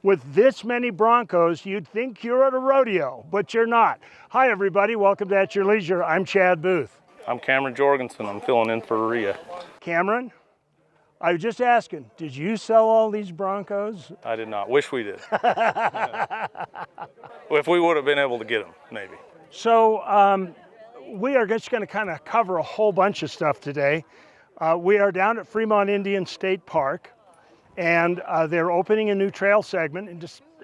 With this many Broncos, you'd think you're at a rodeo, but you're not. Hi, everybody. Welcome to At Your Leisure. I'm Chad Booth. I'm Cameron Jorgensen. I'm filling in for Rhea. Cameron, I was just asking, did you sell all these Broncos? I did not. Wish we did. If we would have been able to get them, maybe. So we are just going to kind of cover a whole bunch of stuff today. We are down at Fremont Indian State Park, and they're opening a new trail segment,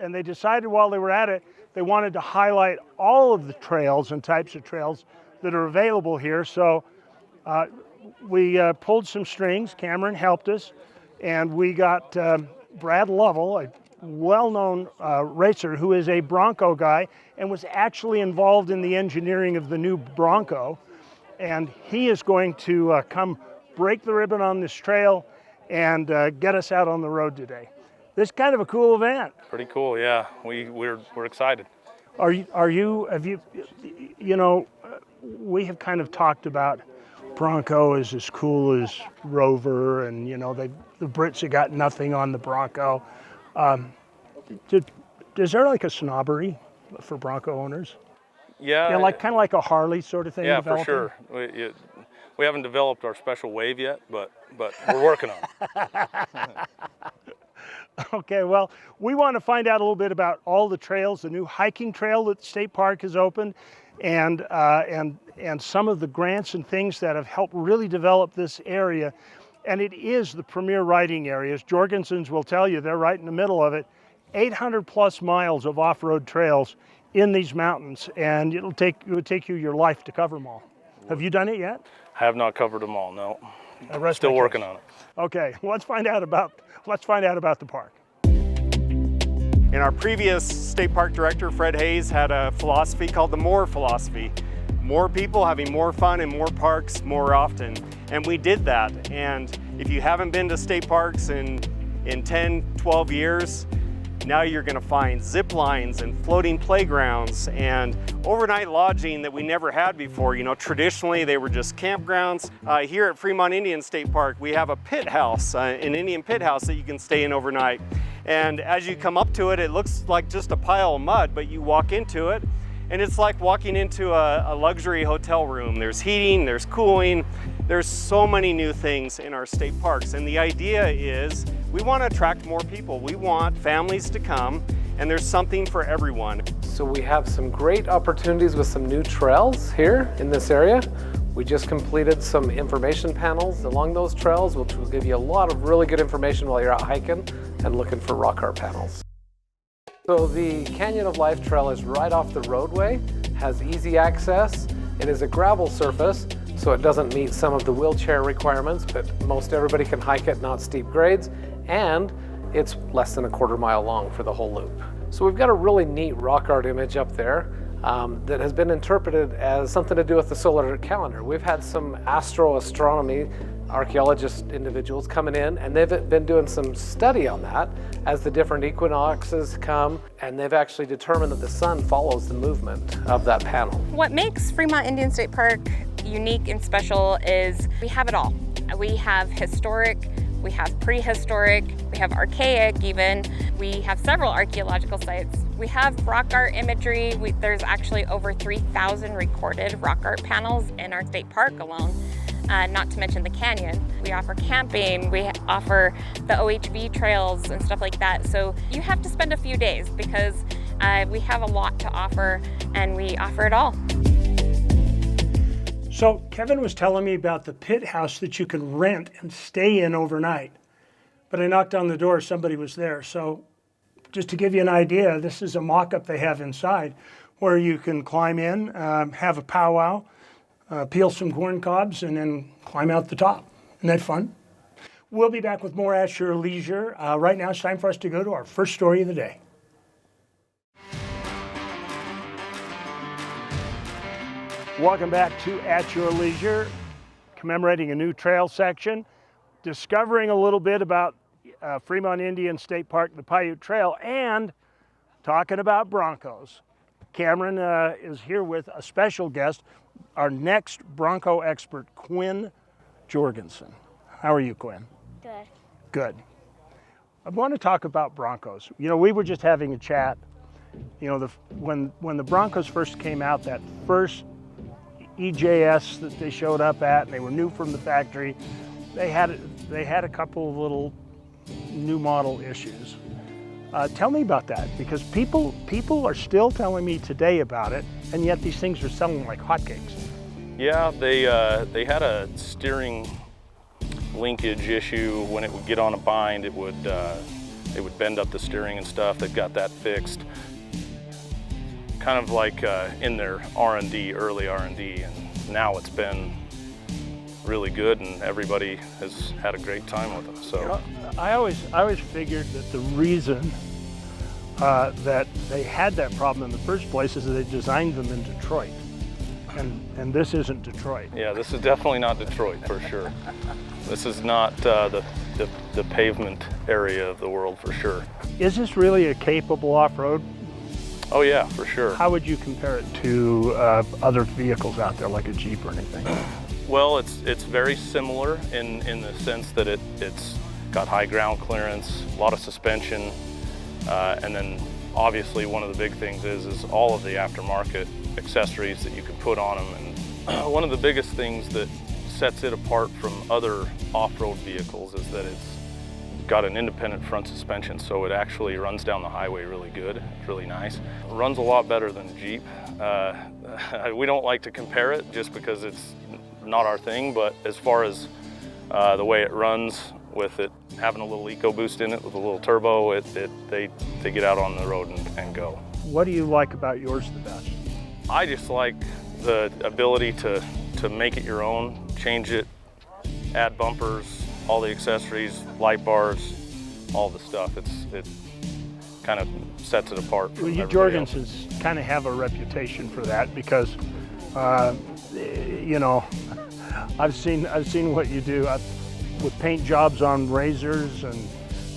and they decided while they were at it, they wanted to highlight all of the trails and types of trails that are available here. So we pulled some strings. Cameron helped us, and we got Brad Lovell, a well-known racer who is a Bronco guy and was actually involved in the engineering of the new Bronco. And he is going to come break the ribbon on this trail and get us out on the road today. This is kind of a cool event. Pretty cool, yeah. We're excited. We have kind of talked about Bronco is as cool as Rover, and the Brits have got nothing on the Bronco. Is there like a snobbery for Bronco owners? Yeah. Kind of like a Harley sort of thing? Yeah, developing? for sure. We haven't developed our special wave yet, but we're working on it. Okay, well, we want to find out a little bit about all the trails, the new hiking trail that the state park has opened, and some of the grants and things that have helped really develop this area. And it is the premier riding area. As Jorgensen's will tell you, they're right in the middle of it. 800 plus miles of off-road trails in these mountains, and it would take you your life to cover them all. Have you done it yet? I have not covered them all, no. Still working on it. Okay, let's find out about the park. In our previous state park director, Fred Hayes, had a philosophy called the MORE philosophy. More people having more fun in more parks more often. And we did that. And if you haven't been to state parks in 10, 12 years, now you're gonna find zip lines and floating playgrounds and overnight lodging that we never had before. Traditionally they were just campgrounds. Here at Fremont Indian State Park, we have a pit house, an Indian pit house that you can stay in overnight. And as you come up to it, it looks like just a pile of mud, but you walk into it and it's like walking into a luxury hotel room. There's heating, there's cooling, there's so many new things in our state parks. And the idea is we want to attract more people. We want families to come, and there's something for everyone. So we have some great opportunities with some new trails here in this area. We just completed some information panels along those trails, which will give you a lot of really good information while you're out hiking and looking for rock art panels. So the Canyon of Life trail is right off the roadway, has easy access. It is a gravel surface, so it doesn't meet some of the wheelchair requirements, but most everybody can hike it, not steep grades, and it's less than a quarter mile long for the whole loop. So we've got a really neat rock art image up there that has been interpreted as something to do with the solar calendar. We've had some astroastronomy archaeologist individuals coming in, and they've been doing some study on that as the different equinoxes come, and they've actually determined that the sun follows the movement of that panel. What makes Fremont Indian State Park unique and special is we have it all. We have historic, we have prehistoric, we have archaic even. We have several archaeological sites. We have rock art imagery. There's actually over 3,000 recorded rock art panels in our state park alone. Not to mention the canyon. We offer camping, we offer the OHV trails and stuff like that. So you have to spend a few days because we have a lot to offer and we offer it all. So Kevin was telling me about the pit house that you can rent and stay in overnight. But I knocked on the door, somebody was there. So just to give you an idea, this is a mock-up they have inside where you can climb in, have a powwow, peel some corn cobs, and then climb out the top. Isn't that fun? We'll be back with more At Your Leisure. Right now it's time for us to go to our first story of the day. Welcome back to At Your Leisure, commemorating a new trail section, discovering a little bit about Fremont Indian State Park, the Paiute Trail, and talking about Broncos. Cameron is here with a special guest, our next Bronco expert, Quinn Jorgensen. How are you, Quinn? Good. Good. I want to talk about Broncos. You know, we were just having a chat. You know, when the Broncos first came out, that first EJS that they showed up at, and they were new from the factory, they had a couple of little new model issues. Tell me about that, because people are still telling me today about it, and yet these things are selling like hotcakes. Yeah, they had a steering linkage issue. When it would get on a bind, it would bend up the steering and stuff. They've got that fixed. Kind of like in their R&D, early R&D, and now it's been really good, and everybody has had a great time with them. So you know, I always figured that the reason that they had that problem in the first place is that they designed them in Detroit, and this isn't Detroit. yeah, this is definitely not Detroit for sure. This is not the pavement area of the world for sure. Is this really a capable off-road? Oh yeah, for sure. How would you compare it to other vehicles out there, like a Jeep or anything? Well, it's very similar in the sense that it's got high ground clearance, a lot of suspension, and then obviously one of the big things is all of the aftermarket accessories that you can put on them. And one of the biggest things that sets it apart from other off-road vehicles is that it's got an independent front suspension, so it actually runs down the highway really good. It's really nice. It runs a lot better than a Jeep. We don't like to compare it just because it's not our thing, but as far as the way it runs, with it having a little EcoBoost in it with a little turbo, they get out on the road and go. What do you like about yours the best? I just like the ability to make it your own, change it, add bumpers, all the accessories, light bars, all the stuff. It kind of sets it apart from Well, you Jorgensens kind of have a reputation for that, because you know, I've seen what you do with paint jobs on razors, and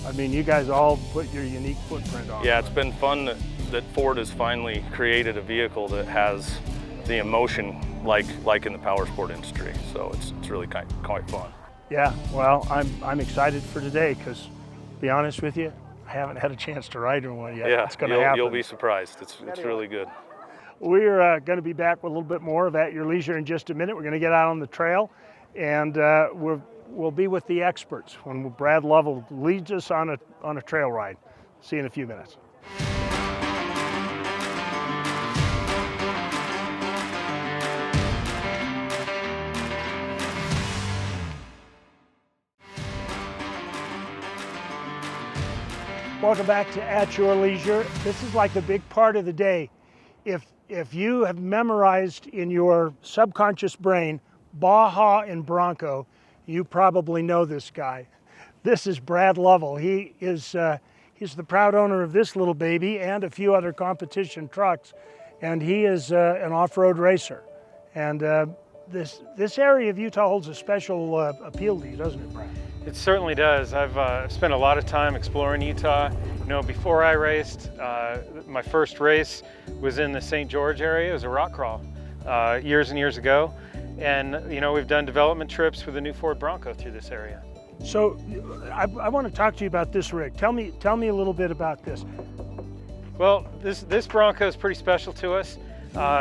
I mean, you guys all put your unique footprint on. Yeah, it's been fun that Ford has finally created a vehicle that has the emotion like in the powersport industry. So it's really quite fun. Yeah, well, I'm excited for today, because to be honest with you, I haven't had a chance to ride in one yet. Yeah, it's going to happen. You'll be surprised. It's really good. We're going to be back with a little bit more of At Your Leisure in just a minute. We're going to get out on the trail, and we'll be with the experts when Brad Lovell leads us on a trail ride. See you in a few minutes. Welcome back to At Your Leisure. This is like the big part of the day. If you have memorized in your subconscious brain Baja and Bronco, you probably know this guy. This is Brad Lovell. He's the proud owner of this little baby and a few other competition trucks, and he is an off-road racer. And this area of Utah holds a special appeal to you, doesn't it, Brad? It certainly does. I've spent a lot of time exploring Utah. You know, before I raced, my first race was in the St. George area. It was a rock crawl years and years ago. And, you know, we've done development trips with the new Ford Bronco through this area. So I want to talk to you about this rig. Tell me a little bit about this. Well, this Bronco is pretty special to us.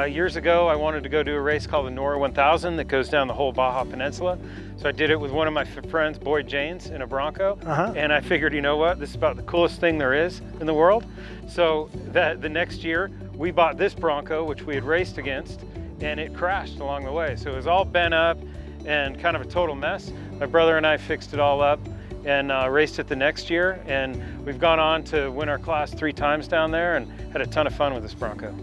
Years ago, I wanted to go do a race called the Nora 1000 that goes down the whole Baja Peninsula. So I did it with one of my friends, Boyd Janes, in a Bronco. And I figured, you know what, this is about the coolest thing there is in the world. So the next year, we bought this Bronco, which we had raced against, and it crashed along the way. So it was all bent up and kind of a total mess. My brother and I fixed it all up and raced it the next year. And we've gone on to win our class 3 times down there and had a ton of fun with this Bronco.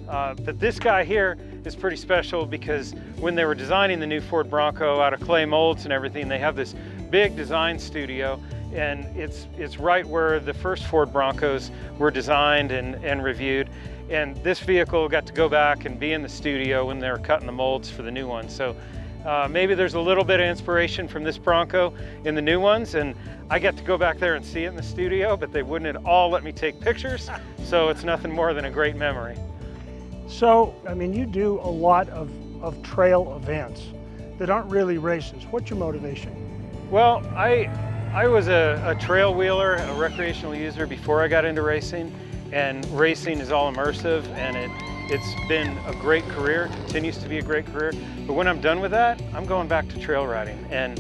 But this guy here is pretty special because when they were designing the new Ford Bronco out of clay molds and everything, they have this big design studio, and it's right where the first Ford Broncos were designed and reviewed. And this vehicle got to go back and be in the studio when they were cutting the molds for the new one. So maybe there's a little bit of inspiration from this Bronco in the new ones, and I get to go back there and see it in the studio, but they wouldn't at all let me take pictures, so it's nothing more than a great memory. So, I mean, you do a lot of trail events that aren't really races. What's your motivation? Well, I I was a trail wheeler, a recreational user before I got into racing, and racing is all immersive, and it's been a great career, continues to be a great career. But when I'm done with that, I'm going back to trail riding. And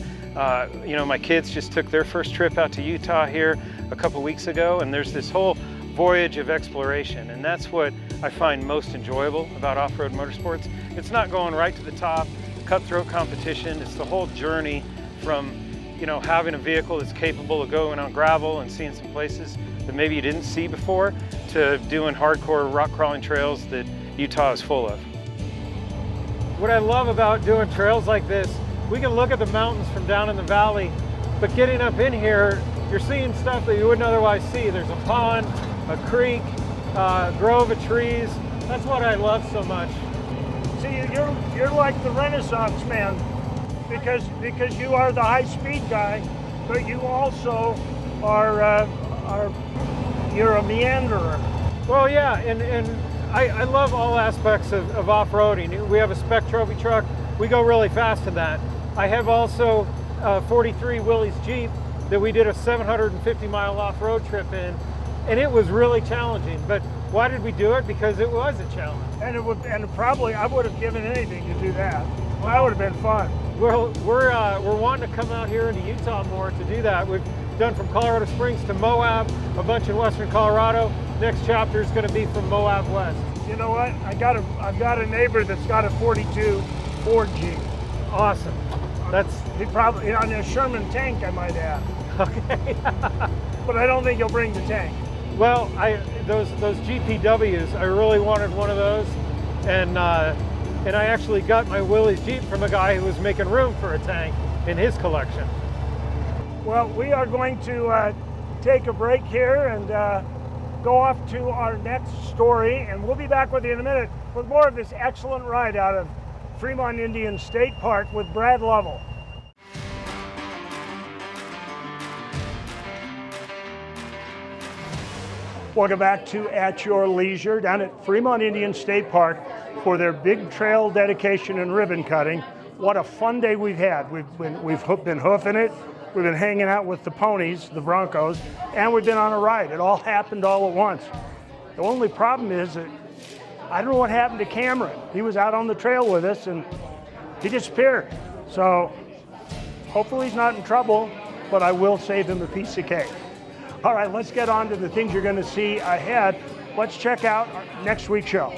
you know, my kids just took their first trip out to Utah here a couple weeks ago, and there's this whole voyage of exploration, and that's what I find most enjoyable about off-road motorsports. It's not going right to the top, cutthroat competition. It's the whole journey from, you know, having a vehicle that's capable of going on gravel and seeing some places that maybe you didn't see before, to doing hardcore rock crawling trails that Utah is full of. What I love about doing trails like this, we can look at the mountains from down in the valley, but getting up in here, you're seeing stuff that you wouldn't otherwise see. There's a pond, a creek, a grove of trees. That's what I love so much. See, you're like the Renaissance man, because you are the high-speed guy, but you also are you're a meanderer. Well, yeah, and I love all aspects of off-roading. We have a spec trophy truck. We go really fast in that. I have also a 43 Willys Jeep that we did a 750-mile off-road trip in, and it was really challenging. But why did we do it? Because it was a challenge. And probably I would have given anything to do that. Well, that would have been fun. Well, we're wanting to come out here into Utah more to do that. We've done from Colorado Springs to Moab, a bunch in western Colorado. Next chapter is going to be from Moab West. You know what? I've got a neighbor that's got a 42 Ford Jeep. Awesome. He probably on a Sherman tank, I might add. Okay. But I don't think he'll bring the tank. Well, those GPWs, I really wanted one of those, and I actually got my Willys Jeep from a guy who was making room for a tank in his collection. Well, we are going to take a break here and go off to our next story, and we'll be back with you in a minute with more of this excellent ride out of Fremont Indian State Park with Brad Lovell. Welcome back to At Your Leisure down at Fremont Indian State Park for their big trail dedication and ribbon cutting. What a fun day we've had. We've been hoofing it, we've been hanging out with the ponies, the Broncos, and we've been on a ride. It all happened all at once. The only problem is that I don't know what happened to Cameron. He was out on the trail with us and he disappeared. So hopefully he's not in trouble, but I will save him a piece of cake. All right, let's get on to the things you're going to see ahead. Let's check out our next week's show.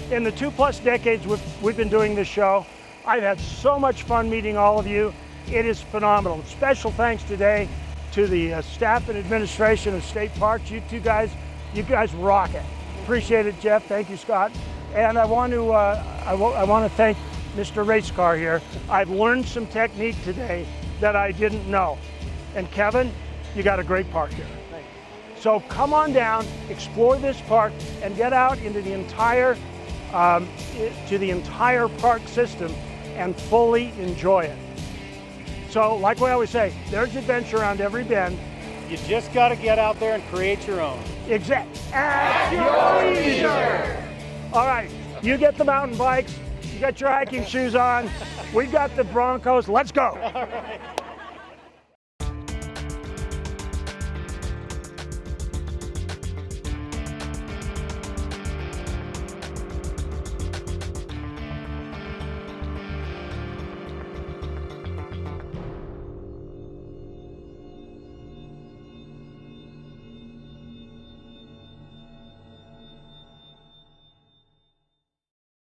In the 2+ decades we've been doing this show, I've had so much fun meeting all of you. It is phenomenal. Special thanks today to the staff and administration of State Parks. You guys rock it. Appreciate it, Jeff. Thank you, Scott. And I want to thank Mr. Race Car here. I've learned some technique today that I didn't know. And Kevin, you got a great park here. So come on down, explore this park, and get out into the entire park system and fully enjoy it. So like we always say, there's adventure around every bend. You just got to get out there and create your own. Exactly. At your leisure. All right, you get the mountain bikes, you got your hiking shoes on, we got the Broncos, let's go. All right.